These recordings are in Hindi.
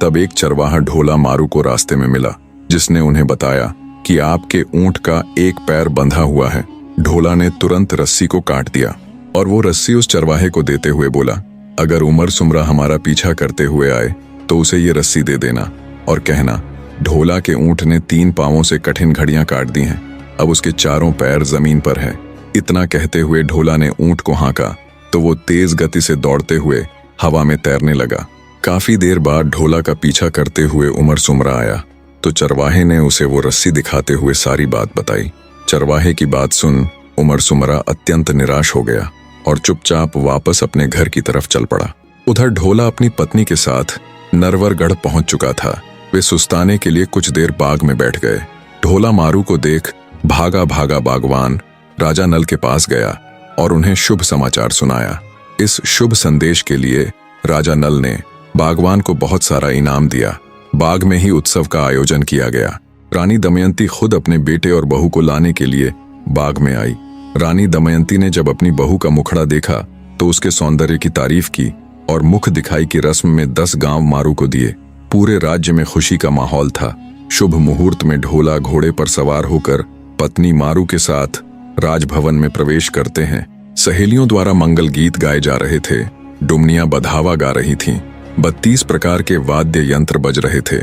तब एक चरवाहा ढोला मारू को रास्ते में मिला, जिसने उन्हें बताया कि आपके ऊंट का एक पैर बंधा हुआ है। ढोला ने तुरंत रस्सी को काट दिया और वो रस्सी उस चरवाहे को देते हुए बोला, अगर उमर सुमरा हमारा पीछा करते हुए आए तो उसे ये रस्सी दे देना और कहना, ढोला के ऊंट ने 3 पांवों से कठिन घड़ियां काट दी हैं, अब उसके चारों पैर जमीन पर है। इतना कहते हुए ढोला ने ऊंट को हाँका तो वो तेज गति से दौड़ते हुए हवा में तैरने लगा। काफी देर बाद ढोला का पीछा करते हुए उमर सुमरा आया तो चरवाहे ने उसे वो रस्सी दिखाते हुए सारी बात बताई। चरवाहे की बात सुन उमर सुमरा अत्यंत निराश हो गया और चुपचाप वापस अपने घर की तरफ चल पड़ा। उधर ढोला अपनी पत्नी के साथ नरवरगढ़ पहुंच चुका था। वे सुस्ताने के लिए कुछ देर बाग में बैठ गए। ढोला मारू को देख भागा भागा बागवान राजा नल के पास गया और उन्हें शुभ समाचार सुनाया। इस शुभ संदेश के लिए राजा नल ने बागवान को बहुत सारा इनाम दिया। बाग में ही उत्सव का आयोजन किया गया। रानी दमयंती खुद अपने बेटे और बहू को लाने के लिए बाग में आई। रानी दमयंती ने जब अपनी बहू का मुखड़ा देखा तो उसके सौंदर्य की तारीफ की और मुख दिखाई की रस्म में 10 गांव मारू को दिए। पूरे राज्य में खुशी का माहौल था। शुभ मुहूर्त में ढोला घोड़े पर सवार होकर पत्नी मारू के साथ राजभवन में प्रवेश करते हैं। सहेलियों द्वारा मंगल गीत गाए जा रहे थे। डुमनियां बधावा गा रही थीं। 32 प्रकार के वाद्य यंत्र बज रहे थे।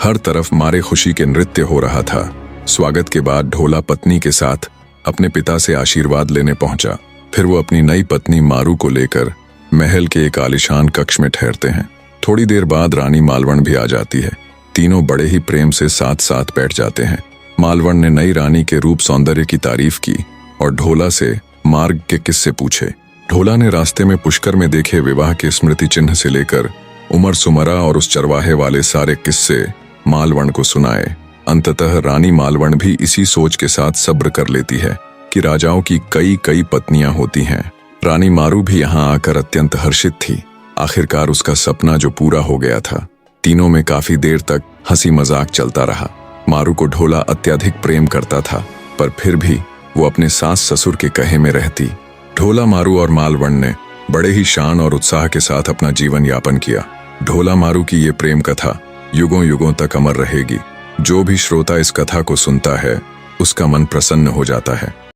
हर तरफ मारे खुशी के नृत्य हो रहा था। स्वागत के बाद ढोला पत्नी के साथ अपने पिता से आशीर्वाद लेने पहुंचा। फिर वो अपनी नई पत्नी मारू को लेकर महल के एक आलीशान कक्ष में ठहरते हैं। थोड़ी देर बाद रानी मालवण भी आ जाती है। तीनों बड़े ही प्रेम से साथ साथ बैठ जाते हैं। मालवण ने नई रानी के रूप सौंदर्य की तारीफ की और ढोला से मार्ग के किस्से पूछे। ढोला ने रास्ते में पुष्कर में देखे विवाह के स्मृति चिन्ह से लेकर उमर सुमरा और उस चरवाहे वाले सारे किस्से मालवण को सुनाए। अंततः रानी मालवण भी इसी सोच के साथ सब्र कर लेती है कि राजाओं की कई कई पत्नियां होती हैं। रानी मारू भी यहाँ आकर अत्यंत हर्षित थी। आखिरकार उसका सपना जो पूरा हो गया था। तीनों में काफी देर तक हंसी मजाक चलता रहा। मारू को ढोला अत्यधिक प्रेम करता था, पर फिर भी वो अपने सास ससुर के कहे में रहती। ढोला मारू और मालवण ने बड़े ही शान और उत्साह के साथ अपना जीवन यापन किया। ढोला मारू की ये प्रेम कथा युगों युगों तक अमर रहेगी। जो भी श्रोता इस कथा को सुनता है उसका मन प्रसन्न हो जाता है।